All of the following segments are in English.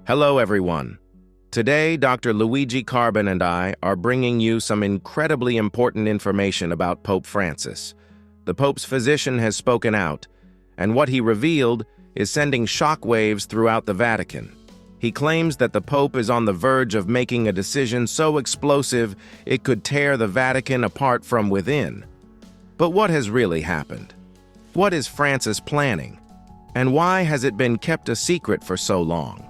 Hello, everyone. Today, Dr. Luigi Carbon and I are bringing you some incredibly important information about Pope Francis. The Pope's physician has spoken out, and what he revealed is sending shockwaves throughout the Vatican. He claims that the Pope is on the verge of making a decision so explosive it could tear the Vatican apart from within. But what has really happened? What is Francis planning? And why has it been kept a secret for so long?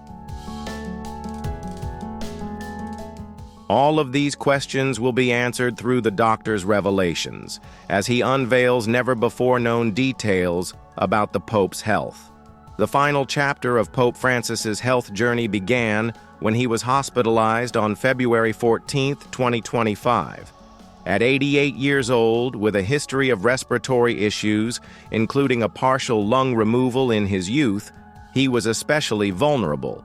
All of these questions will be answered through the doctor's revelations, as he unveils never-before-known details about the Pope's health. The final chapter of Pope Francis's health journey began when he was hospitalized on February 14, 2025. At 88 years old, with a history of respiratory issues, including a partial lung removal in his youth, he was especially vulnerable.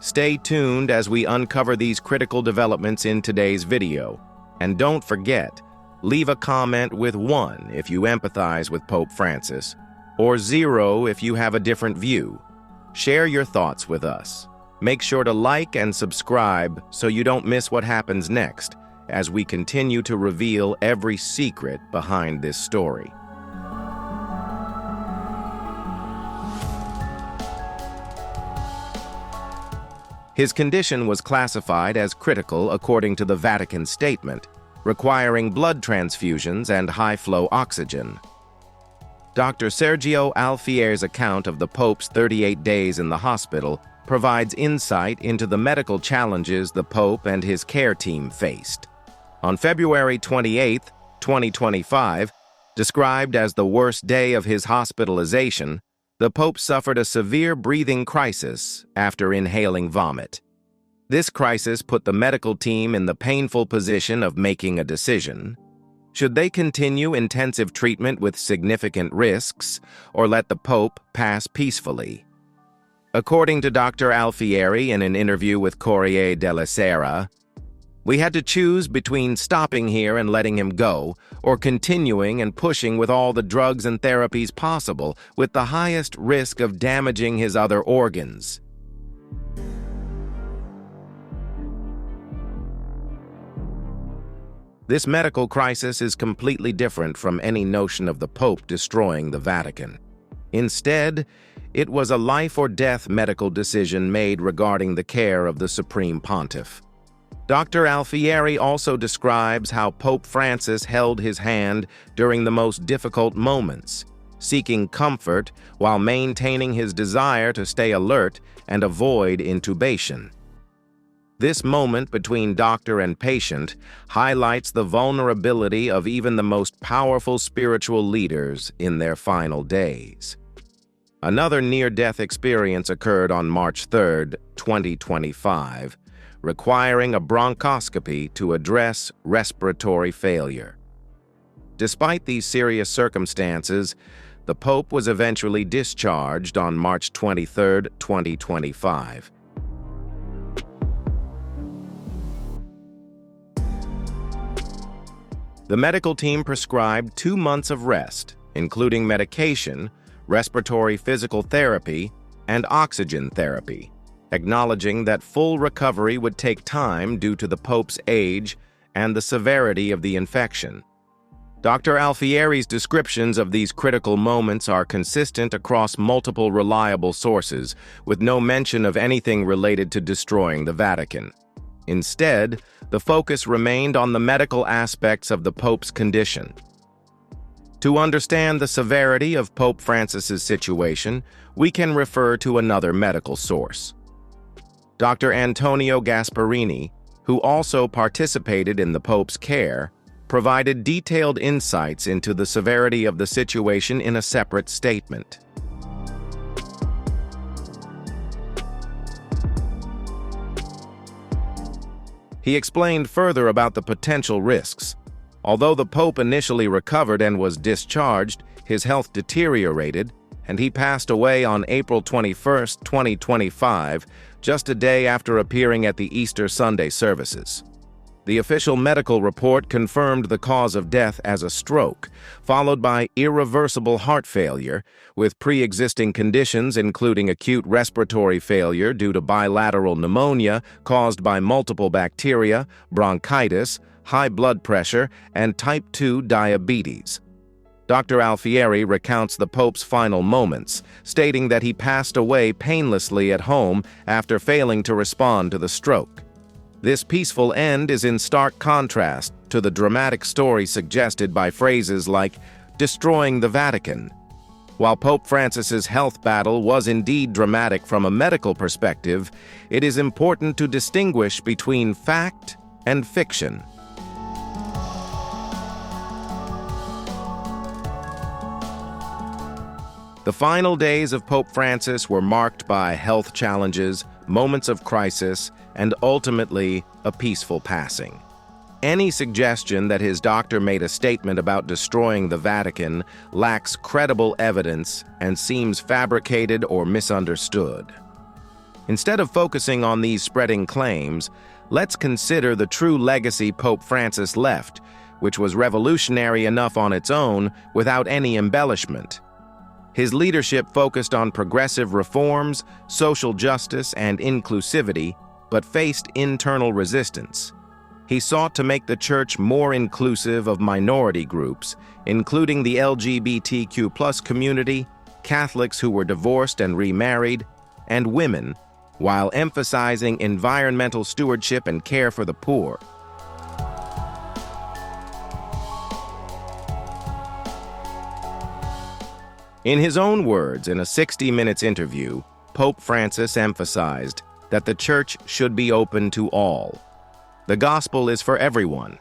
Stay tuned as we uncover these critical developments in today's video. And don't forget, leave a comment with 1 if you empathize with Pope Francis, or 0 if you have a different view. Share your thoughts with us. Make sure to like and subscribe so you don't miss what happens next, as we continue to reveal every secret behind this story. His condition was classified as critical according to the Vatican statement, requiring blood transfusions and high-flow oxygen. Dr. Sergio Alfiere's account of the Pope's 38 days in the hospital provides insight into the medical challenges the Pope and his care team faced. On February 28, 2025, described as the worst day of his hospitalization, the Pope suffered a severe breathing crisis after inhaling vomit. This crisis put the medical team in the painful position of making a decision. Should they continue intensive treatment with significant risks, or let the Pope pass peacefully? According to Dr. Alfieri in an interview with Corriere della Sera, "We had to choose between stopping here and letting him go, or continuing and pushing with all the drugs and therapies possible, with the highest risk of damaging his other organs." This medical crisis is completely different from any notion of the Pope destroying the Vatican. Instead, it was a life-or-death medical decision made regarding the care of the Supreme Pontiff. Dr. Alfieri also describes how Pope Francis held his hand during the most difficult moments, seeking comfort while maintaining his desire to stay alert and avoid intubation. This moment between doctor and patient highlights the vulnerability of even the most powerful spiritual leaders in their final days. Another near-death experience occurred on March 3, 2025, requiring a bronchoscopy to address respiratory failure. Despite these serious circumstances, the Pope was eventually discharged on March 23, 2025. The medical team prescribed 2 months of rest, including medication, respiratory physical therapy, and oxygen therapy, acknowledging that full recovery would take time due to the Pope's age and the severity of the infection. Dr. Alfieri's descriptions of these critical moments are consistent across multiple reliable sources, with no mention of anything related to destroying the Vatican. Instead, the focus remained on the medical aspects of the Pope's condition. To understand the severity of Pope Francis's situation, we can refer to another medical source. Dr. Antonio Gasparini, who also participated in the Pope's care, provided detailed insights into the severity of the situation in a separate statement. He explained further about the potential risks. Although the Pope initially recovered and was discharged, his health deteriorated, and he passed away on April 21, 2025, just a day after appearing at the Easter Sunday services. The official medical report confirmed the cause of death as a stroke, followed by irreversible heart failure, with pre-existing conditions including acute respiratory failure due to bilateral pneumonia caused by multiple bacteria, bronchitis, high blood pressure, and type 2 diabetes. Dr. Alfieri recounts the Pope's final moments, stating that he passed away painlessly at home after failing to respond to the stroke. This peaceful end is in stark contrast to the dramatic story suggested by phrases like destroying the Vatican. While Pope Francis's health battle was indeed dramatic from a medical perspective, it is important to distinguish between fact and fiction. The final days of Pope Francis were marked by health challenges, moments of crisis, and ultimately a peaceful passing. Any suggestion that his doctor made a statement about destroying the Vatican lacks credible evidence and seems fabricated or misunderstood. Instead of focusing on these spreading claims, let's consider the true legacy Pope Francis left, which was revolutionary enough on its own without any embellishment. His leadership focused on progressive reforms, social justice, and inclusivity, but faced internal resistance. He sought to make the Church more inclusive of minority groups, including the LGBTQ+ community, Catholics who were divorced and remarried, and women, while emphasizing environmental stewardship and care for the poor. In his own words, in a 60 Minutes interview, Pope Francis emphasized that the Church should be open to all. The gospel is for everyone.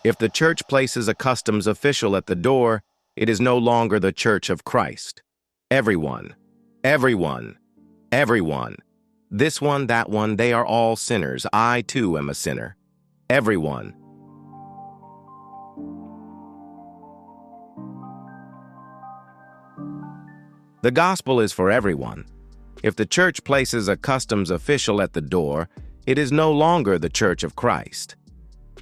If the Church places a customs official at the door, it is no longer the Church of Christ. Everyone, everyone, everyone. This one, that one, they are all sinners. I too am a sinner. Everyone. The gospel is for everyone. If the Church places a customs official at the door, it is no longer the Church of Christ.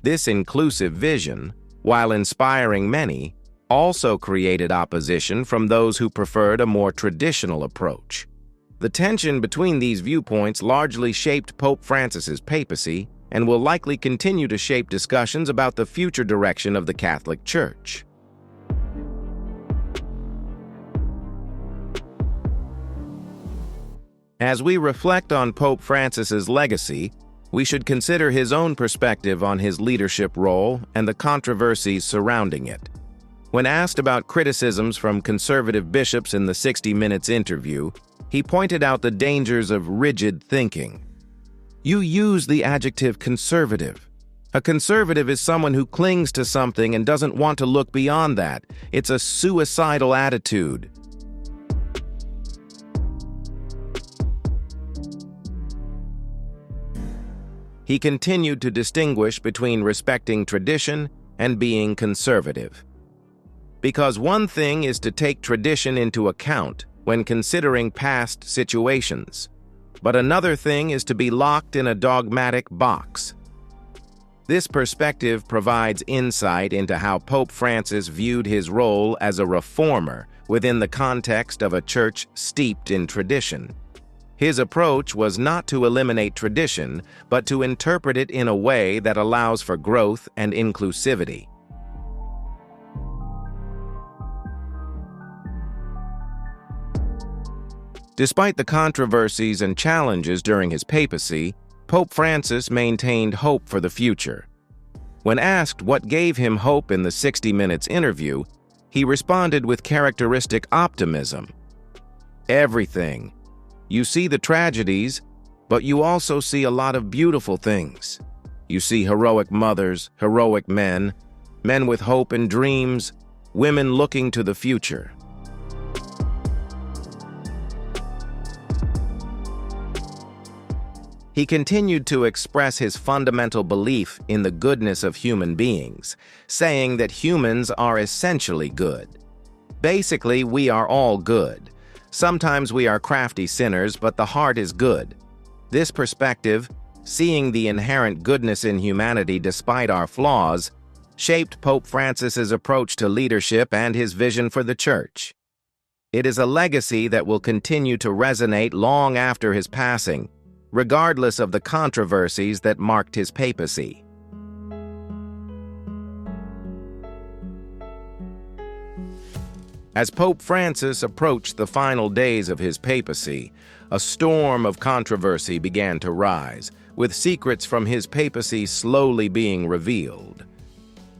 This inclusive vision, while inspiring many, also created opposition from those who preferred a more traditional approach. The tension between these viewpoints largely shaped Pope Francis's papacy and will likely continue to shape discussions about the future direction of the Catholic Church. As we reflect on Pope Francis's legacy, we should consider his own perspective on his leadership role and the controversies surrounding it. When asked about criticisms from conservative bishops in the 60 Minutes interview, he pointed out the dangers of rigid thinking. You use the adjective conservative. A conservative is someone who clings to something and doesn't want to look beyond that. It's a suicidal attitude. He continued to distinguish between respecting tradition and being conservative. Because one thing is to take tradition into account when considering past situations, but another thing is to be locked in a dogmatic box. This perspective provides insight into how Pope Francis viewed his role as a reformer within the context of a church steeped in tradition. His approach was not to eliminate tradition, but to interpret it in a way that allows for growth and inclusivity. Despite the controversies and challenges during his papacy, Pope Francis maintained hope for the future. When asked what gave him hope in the 60 Minutes interview, he responded with characteristic optimism. Everything. You see the tragedies, but you also see a lot of beautiful things. You see heroic mothers, heroic men, men with hope and dreams, women looking to the future. He continued to express his fundamental belief in the goodness of human beings, saying that humans are essentially good. Basically, we are all good. Sometimes we are crafty sinners, but the heart is good. This perspective, seeing the inherent goodness in humanity despite our flaws, shaped Pope Francis's approach to leadership and his vision for the Church. It is a legacy that will continue to resonate long after his passing, regardless of the controversies that marked his papacy. As Pope Francis approached the final days of his papacy, a storm of controversy began to rise, with secrets from his papacy slowly being revealed.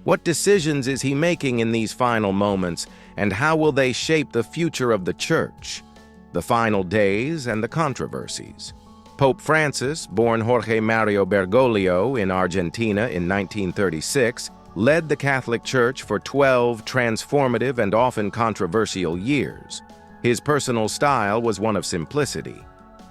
What decisions is he making in these final moments, and how will they shape the future of the Church? The final days and the controversies. Pope Francis, born Jorge Mario Bergoglio in Argentina in 1936, led the Catholic Church for 12 transformative and often controversial years. His personal style was one of simplicity.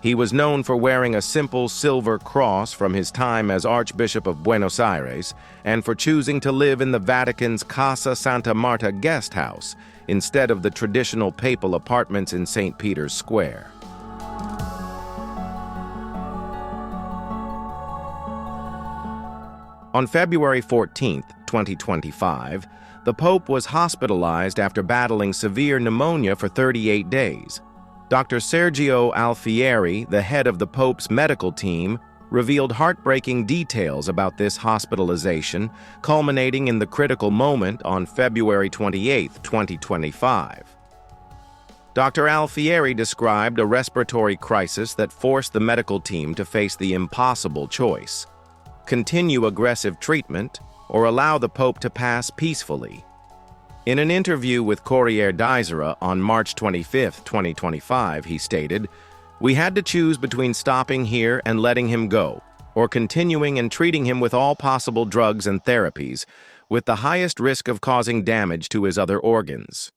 He was known for wearing a simple silver cross from his time as Archbishop of Buenos Aires and for choosing to live in the Vatican's Casa Santa Marta guest house instead of the traditional papal apartments in St. Peter's Square. On February 14, 2025, the Pope was hospitalized after battling severe pneumonia for 38 days. Dr. Sergio Alfieri, the head of the Pope's medical team, revealed heartbreaking details about this hospitalization, culminating in the critical moment on February 28, 2025. Dr. Alfieri described a respiratory crisis that forced the medical team to face the impossible choice: continue aggressive treatment, or allow the Pope to pass peacefully. In an interview with Corriere della Sera on March 25, 2025, he stated, "We had to choose between stopping here and letting him go, or continuing and treating him with all possible drugs and therapies, with the highest risk of causing damage to his other organs."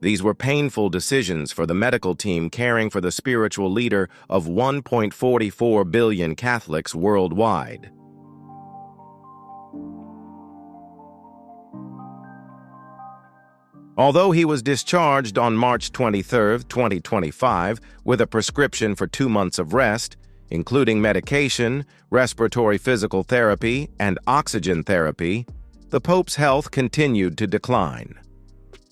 These were painful decisions for the medical team caring for the spiritual leader of 1.44 billion Catholics worldwide. Although he was discharged on March 23, 2025, with a prescription for 2 months of rest, including medication, respiratory physical therapy, and oxygen therapy, the Pope's health continued to decline.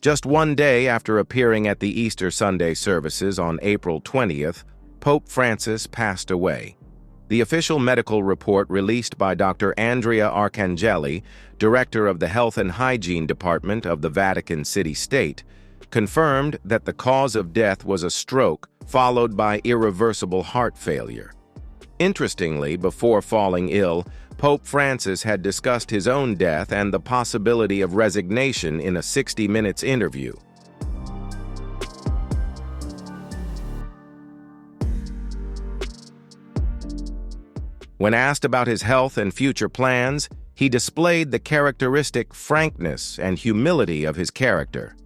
Just one day after appearing at the Easter Sunday services on April 20th, Pope Francis passed away. The official medical report released by Dr. Andrea Arcangeli, director of the Health and Hygiene Department of the Vatican City-State, confirmed that the cause of death was a stroke followed by irreversible heart failure. Interestingly, before falling ill, Pope Francis had discussed his own death and the possibility of resignation in a 60 Minutes interview. When asked about his health and future plans, he displayed the characteristic frankness and humility of his character.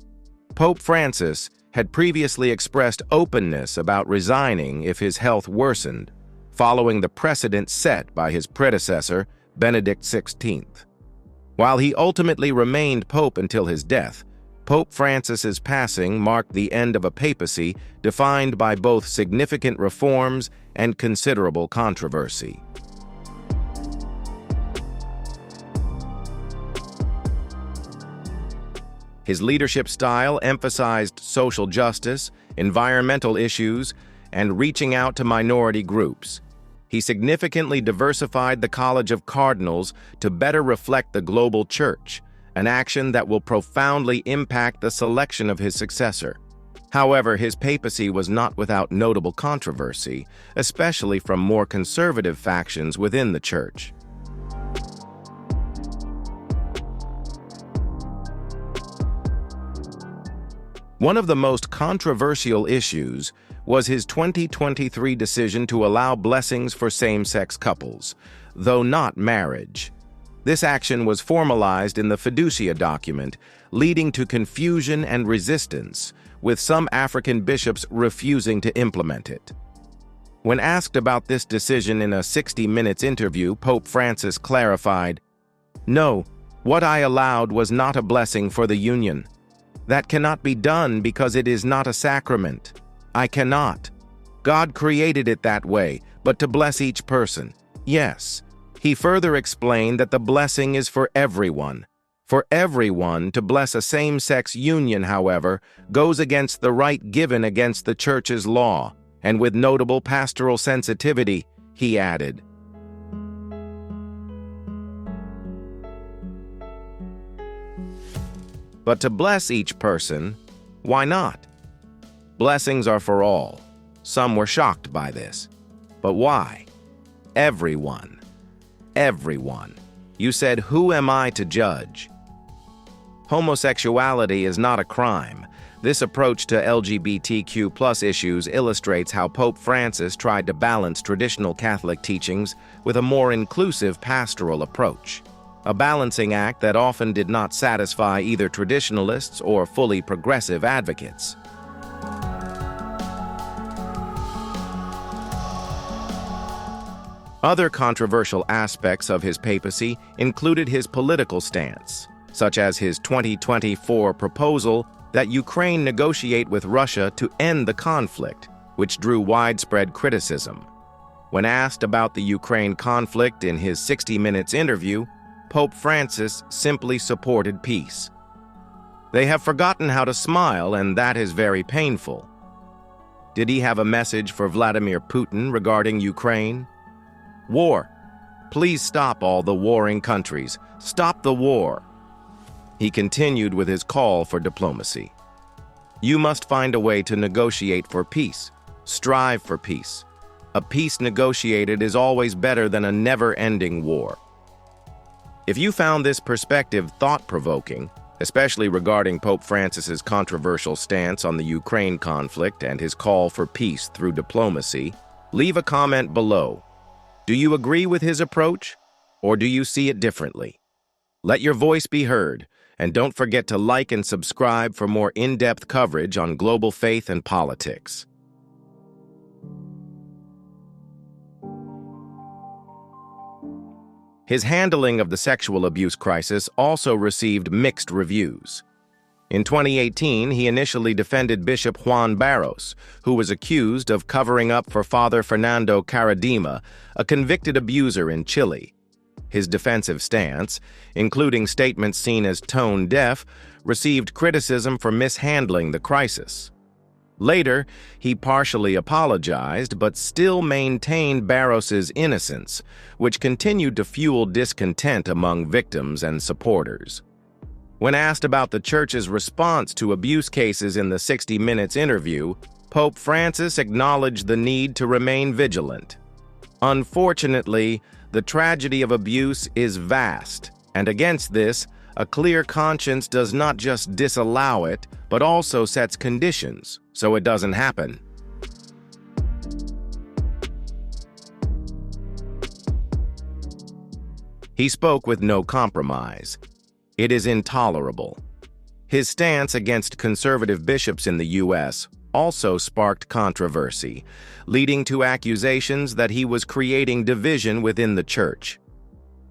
Pope Francis had previously expressed openness about resigning if his health worsened, following the precedent set by his predecessor, Benedict XVI. While he ultimately remained pope until his death, Pope Francis's passing marked the end of a papacy defined by both significant reforms and considerable controversy. His leadership style emphasized social justice, environmental issues, and reaching out to minority groups. He significantly diversified the College of Cardinals to better reflect the global Church, an action that will profoundly impact the selection of his successor. However, his papacy was not without notable controversy, especially from more conservative factions within the Church. One of the most controversial issues was his 2023 decision to allow blessings for same-sex couples, though not marriage. This action was formalized in the Fiducia document, leading to confusion and resistance, with some African bishops refusing to implement it. When asked about this decision in a 60 Minutes interview, Pope Francis clarified, "No, what I allowed was not a blessing for the union. That cannot be done because it is not a sacrament. I cannot. God created it that way, but to bless each person. Yes, he further explained that the blessing is for everyone. For everyone to bless a same-sex union, however, goes against the right given against the Church's law, and with notable pastoral sensitivity, he added. But to bless each person, why not? Blessings are for all. Some were shocked by this. But why? Everyone. Everyone. You said, who am I to judge? Homosexuality is not a crime. This approach to LGBTQ+ issues illustrates how Pope Francis tried to balance traditional Catholic teachings with a more inclusive pastoral approach, a balancing act that often did not satisfy either traditionalists or fully progressive advocates. Other controversial aspects of his papacy included his political stance, such as his 2024 proposal that Ukraine negotiate with Russia to end the conflict, which drew widespread criticism. When asked about the Ukraine conflict in his 60 Minutes interview, Pope Francis simply supported peace. They have forgotten how to smile, and that is very painful. Did he have a message for Vladimir Putin regarding Ukraine? War. Please stop all the warring countries. Stop the war. He continued with his call for diplomacy. You must find a way to negotiate for peace. Strive for peace. A peace negotiated is always better than a never-ending war. If you found this perspective thought-provoking, especially regarding Pope Francis's controversial stance on the Ukraine conflict and his call for peace through diplomacy, leave a comment below. Do you agree with his approach, or do you see it differently? Let your voice be heard, and don't forget to like and subscribe for more in-depth coverage on global faith and politics. His handling of the sexual abuse crisis also received mixed reviews. In 2018, he initially defended Bishop Juan Barros, who was accused of covering up for Father Fernando Caradima, a convicted abuser in Chile. His defensive stance, including statements seen as tone-deaf, received criticism for mishandling the crisis. Later, he partially apologized but still maintained Barros's innocence, which continued to fuel discontent among victims and supporters. When asked about the Church's response to abuse cases in the 60 Minutes interview, Pope Francis acknowledged the need to remain vigilant. Unfortunately, the tragedy of abuse is vast, and against this, a clear conscience does not just disallow it, but also sets conditions so it doesn't happen. He spoke with no compromise. It is intolerable. His stance against conservative bishops in the U.S. also sparked controversy, leading to accusations that he was creating division within the Church.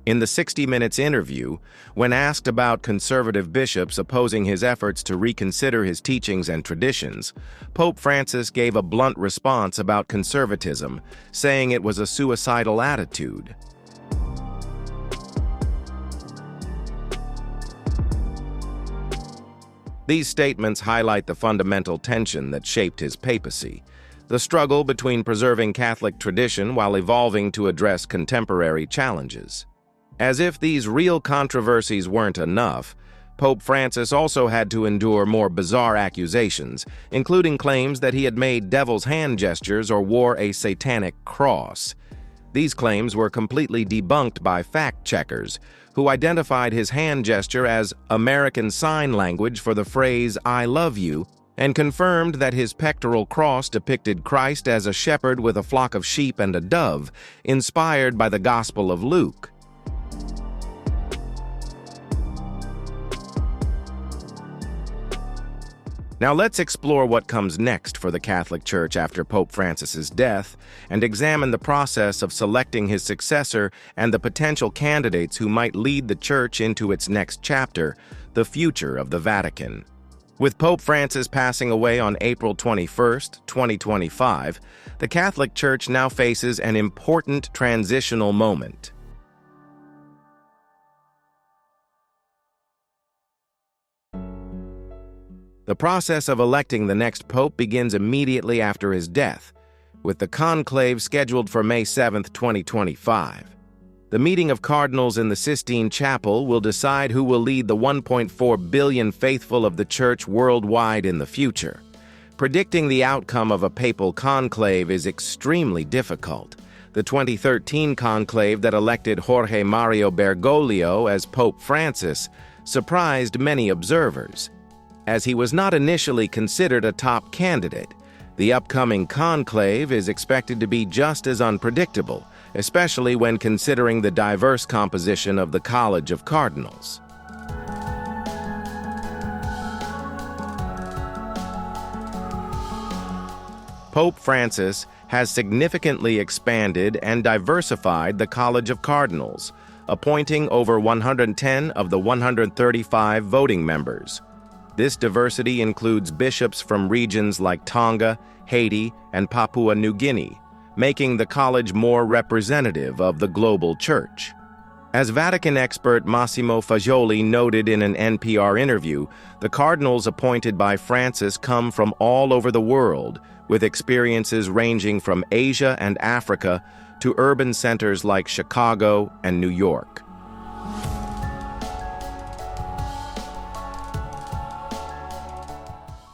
In the 60 Minutes interview, when asked about conservative bishops opposing his efforts to reconsider his teachings and traditions, Pope Francis gave a blunt response about conservatism, saying it was a suicidal attitude. These statements highlight the fundamental tension that shaped his papacy, the struggle between preserving Catholic tradition while evolving to address contemporary challenges. As if these real controversies weren't enough, Pope Francis also had to endure more bizarre accusations, including claims that he had made devil's hand gestures or wore a satanic cross. These claims were completely debunked by fact-checkers, who identified his hand gesture as American Sign Language for the phrase, "I love you," and confirmed that his pectoral cross depicted Christ as a shepherd with a flock of sheep and a dove, inspired by the Gospel of Luke. Now let's explore what comes next for the Catholic Church after Pope Francis's death and examine the process of selecting his successor and the potential candidates who might lead the Church into its next chapter, the future of the Vatican. With Pope Francis passing away on April 21, 2025, the Catholic Church now faces an important transitional moment. The process of electing the next pope begins immediately after his death, with the conclave scheduled for May 7, 2025. The meeting of cardinals in the Sistine Chapel will decide who will lead the 1.4 billion faithful of the Church worldwide in the future. Predicting the outcome of a papal conclave is extremely difficult. The 2013 conclave that elected Jorge Mario Bergoglio as Pope Francis surprised many observers. As he was not initially considered a top candidate, the upcoming conclave is expected to be just as unpredictable, especially when considering the diverse composition of the College of Cardinals. Pope Francis has significantly expanded and diversified the College of Cardinals, appointing over 110 of the 135 voting members. This diversity includes bishops from regions like Tonga, Haiti, and Papua New Guinea, making the college more representative of the global church. As Vatican expert Massimo Fagioli noted in an NPR interview, the cardinals appointed by Francis come from all over the world, with experiences ranging from Asia and Africa to urban centers like Chicago and New York.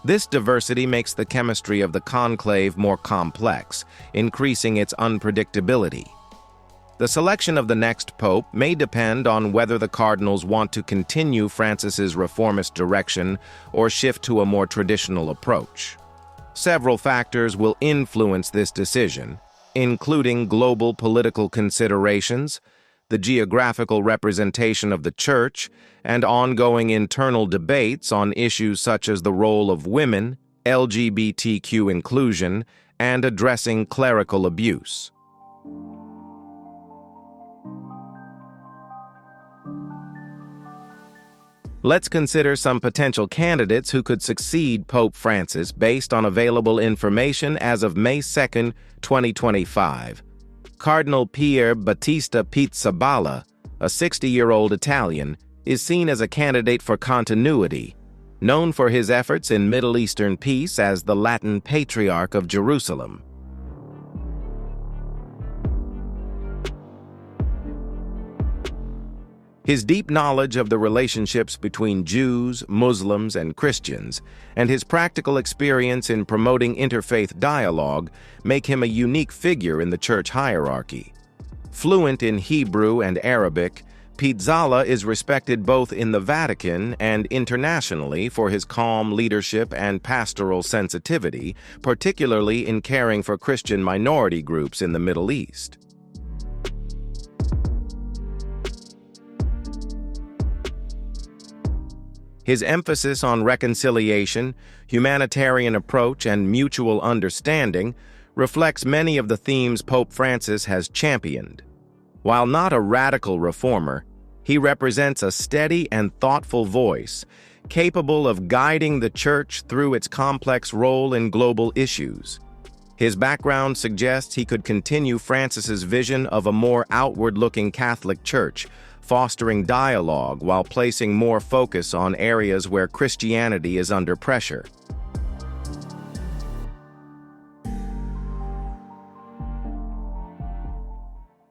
This diversity makes the chemistry of the conclave more complex, increasing its unpredictability. The selection of the next pope may depend on whether the cardinals want to continue Francis's reformist direction or shift to a more traditional approach. Several factors will influence this decision, including global political considerations, the geographical representation of the Church, and ongoing internal debates on issues such as the role of women, LGBTQ inclusion, and addressing clerical abuse. Let's consider some potential candidates who could succeed Pope Francis based on available information as of May 2, 2025. Cardinal Pier Battista Pizzaballa, a 60-year-old Italian, is seen as a candidate for continuity, known for his efforts in Middle Eastern peace as the Latin Patriarch of Jerusalem. His deep knowledge of the relationships between Jews, Muslims, and Christians, and his practical experience in promoting interfaith dialogue make him a unique figure in the church hierarchy. Fluent in Hebrew and Arabic, Pizzaballa is respected both in the Vatican and internationally for his calm leadership and pastoral sensitivity, particularly in caring for Christian minority groups in the Middle East. His emphasis on reconciliation, humanitarian approach, and mutual understanding reflects many of the themes Pope Francis has championed. While not a radical reformer, he represents a steady and thoughtful voice, capable of guiding the Church through its complex role in global issues. His background suggests he could continue Francis's vision of a more outward-looking Catholic Church, fostering dialogue while placing more focus on areas where Christianity is under pressure.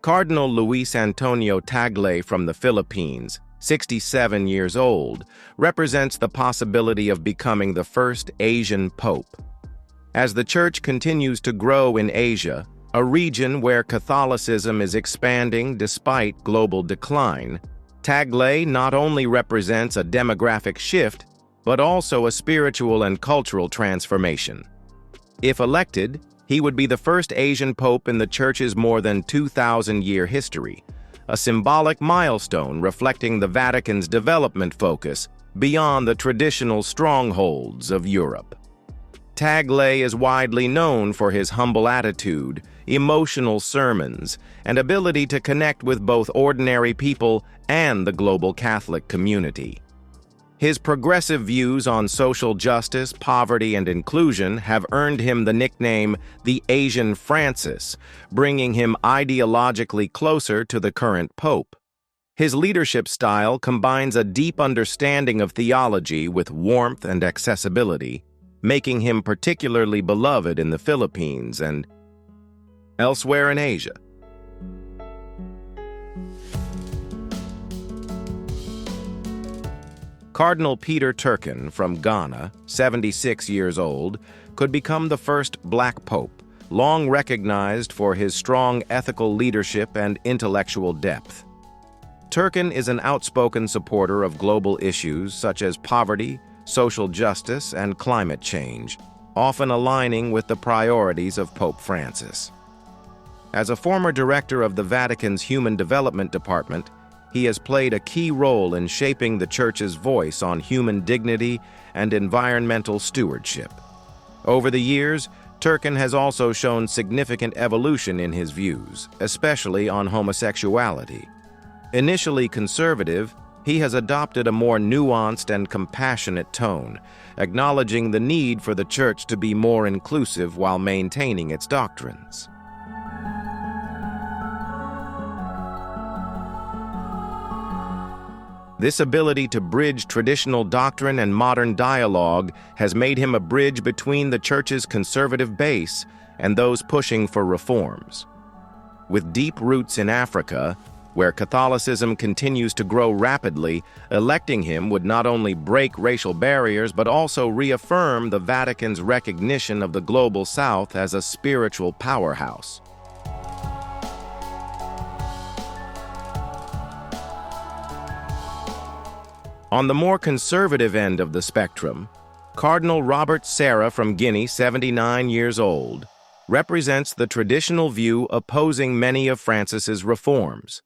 Cardinal Luis Antonio Tagle from the Philippines, 67 years old, represents the possibility of becoming the first Asian pope. As the Church continues to grow in Asia, a region where Catholicism is expanding despite global decline, Tagle not only represents a demographic shift, but also a spiritual and cultural transformation. If elected, he would be the first Asian pope in the Church's more than 2,000-year history, a symbolic milestone reflecting the Vatican's development focus beyond the traditional strongholds of Europe. Tagle is widely known for his humble attitude, emotional sermons, and ability to connect with both ordinary people and the global Catholic community. His progressive views on social justice, poverty, and inclusion have earned him the nickname the Asian Francis, bringing him ideologically closer to the current pope. His leadership style combines a deep understanding of theology with warmth and accessibility, making him particularly beloved in the Philippines and elsewhere in Asia. Cardinal Peter Turpin from Ghana, 76 years old, could become the first black pope, long recognized for his strong ethical leadership and intellectual depth. Turpin is an outspoken supporter of global issues such as poverty, social justice, and climate change, often aligning with the priorities of Pope Francis. As a former director of the Vatican's Human Development Department, he has played a key role in shaping the Church's voice on human dignity and environmental stewardship. Over the years, Turpin has also shown significant evolution in his views, especially on homosexuality. Initially conservative, he has adopted a more nuanced and compassionate tone, acknowledging the need for the Church to be more inclusive while maintaining its doctrines. This ability to bridge traditional doctrine and modern dialogue has made him a bridge between the Church's conservative base and those pushing for reforms. With deep roots in Africa, where Catholicism continues to grow rapidly, electing him would not only break racial barriers but also reaffirm the Vatican's recognition of the Global South as a spiritual powerhouse. On the more conservative end of the spectrum, Cardinal Robert Sarah from Guinea, 79 years old, represents the traditional view opposing many of Francis's reforms.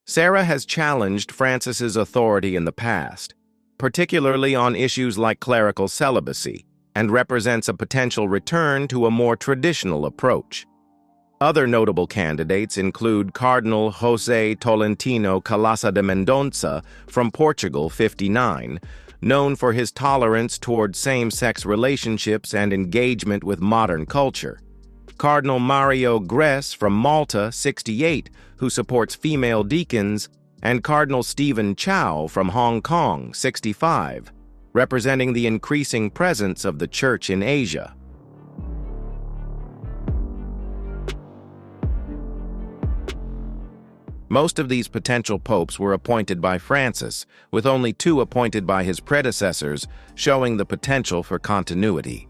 Sarah has challenged Francis's authority in the past, particularly on issues like clerical celibacy, and represents a potential return to a more traditional approach. Other notable candidates include Cardinal José Tolentino Calaça de Mendonça from Portugal, 59, known for his tolerance toward same-sex relationships and engagement with modern culture. Cardinal Mario Gress from Malta, 68, who supports female deacons, and Cardinal Stephen Chow from Hong Kong, 65, representing the increasing presence of the Church in Asia. Most of these potential popes were appointed by Francis, with only 2 appointed by his predecessors, showing the potential for continuity.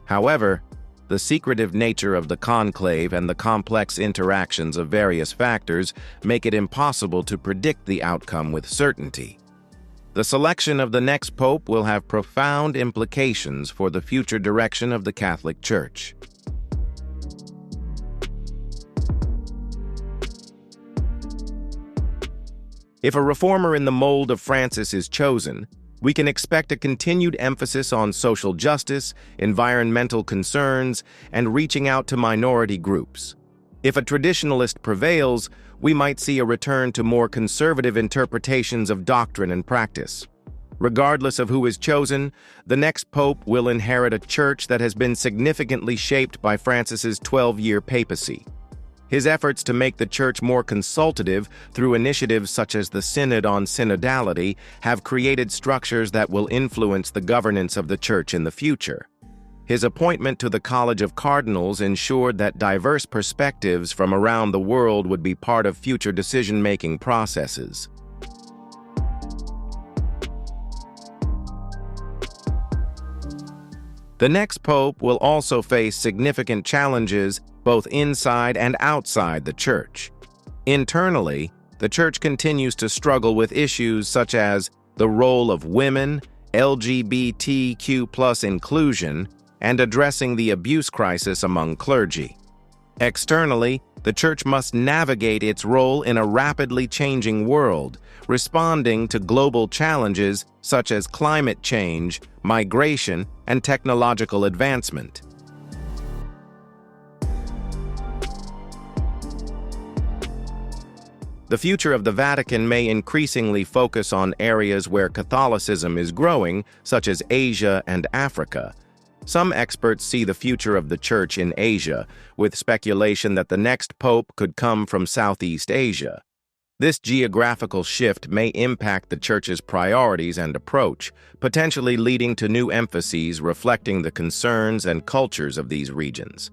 However, the secretive nature of the conclave and the complex interactions of various factors make it impossible to predict the outcome with certainty. The selection of the next pope will have profound implications for the future direction of the Catholic Church. If a reformer in the mold of Francis is chosen, we can expect a continued emphasis on social justice, environmental concerns, and reaching out to minority groups. If a traditionalist prevails, we might see a return to more conservative interpretations of doctrine and practice. Regardless of who is chosen, the next pope will inherit a church that has been significantly shaped by Francis's 12-year papacy. His efforts to make the Church more consultative through initiatives such as the Synod on Synodality have created structures that will influence the governance of the Church in the future. His appointment to the College of Cardinals ensured that diverse perspectives from around the world would be part of future decision-making processes. The next pope will also face significant challenges both inside and outside the Church. Internally, the Church continues to struggle with issues such as the role of women, LGBTQ+ inclusion, and addressing the abuse crisis among clergy. Externally, the Church must navigate its role in a rapidly changing world, responding to global challenges such as climate change, migration, and technological advancement. The future of the Vatican may increasingly focus on areas where Catholicism is growing, such as Asia and Africa. Some experts see the future of the Church in Asia, with speculation that the next pope could come from Southeast Asia. This geographical shift may impact the Church's priorities and approach, potentially leading to new emphases reflecting the concerns and cultures of these regions.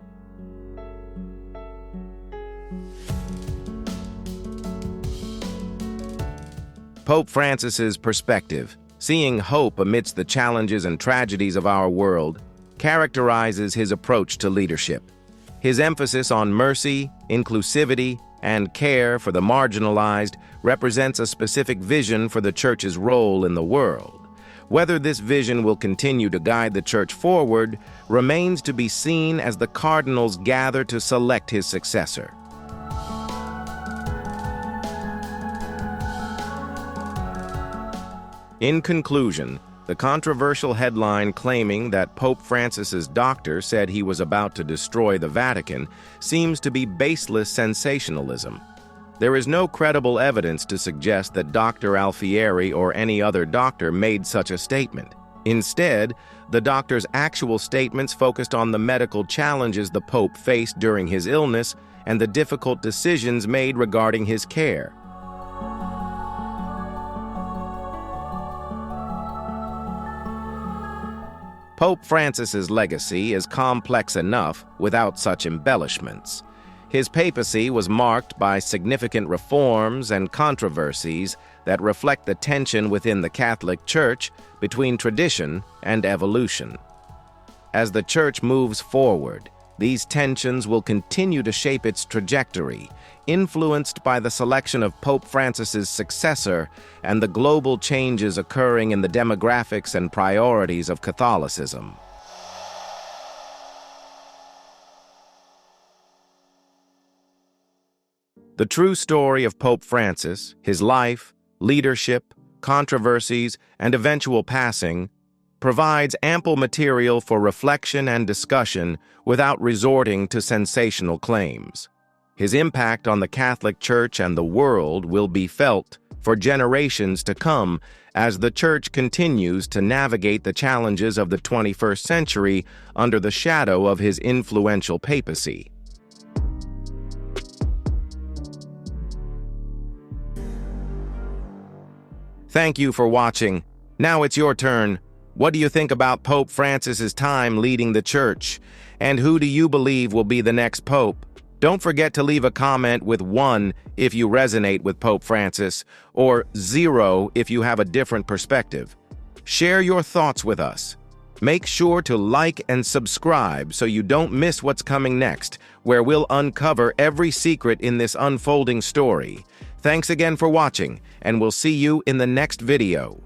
Pope Francis's perspective, seeing hope amidst the challenges and tragedies of our world, characterizes his approach to leadership. His emphasis on mercy, inclusivity, and care for the marginalized represents a specific vision for the Church's role in the world. Whether this vision will continue to guide the Church forward remains to be seen as the cardinals gather to select his successor. In conclusion, the controversial headline claiming that Pope Francis's doctor said he was about to destroy the Vatican seems to be baseless sensationalism. There is no credible evidence to suggest that Dr. Alfieri or any other doctor made such a statement. Instead, the doctor's actual statements focused on the medical challenges the Pope faced during his illness and the difficult decisions made regarding his care. Pope Francis's legacy is complex enough without such embellishments. His papacy was marked by significant reforms and controversies that reflect the tension within the Catholic Church between tradition and evolution. As the Church moves forward, these tensions will continue to shape its trajectory, influenced by the selection of Pope Francis's successor and the global changes occurring in the demographics and priorities of Catholicism. The true story of Pope Francis, his life, leadership, controversies, and eventual passing, provides ample material for reflection and discussion without resorting to sensational claims. His impact on the Catholic Church and the world will be felt for generations to come as the Church continues to navigate the challenges of the 21st century under the shadow of his influential papacy. Thank you for watching. Now it's your turn. What do you think about Pope Francis's time leading the Church? And who do you believe will be the next Pope? Don't forget to leave a comment with 1 if you resonate with Pope Francis, or 0 if you have a different perspective. Share your thoughts with us. Make sure to like and subscribe so you don't miss what's coming next, where we'll uncover every secret in this unfolding story. Thanks again for watching, and we'll see you in the next video.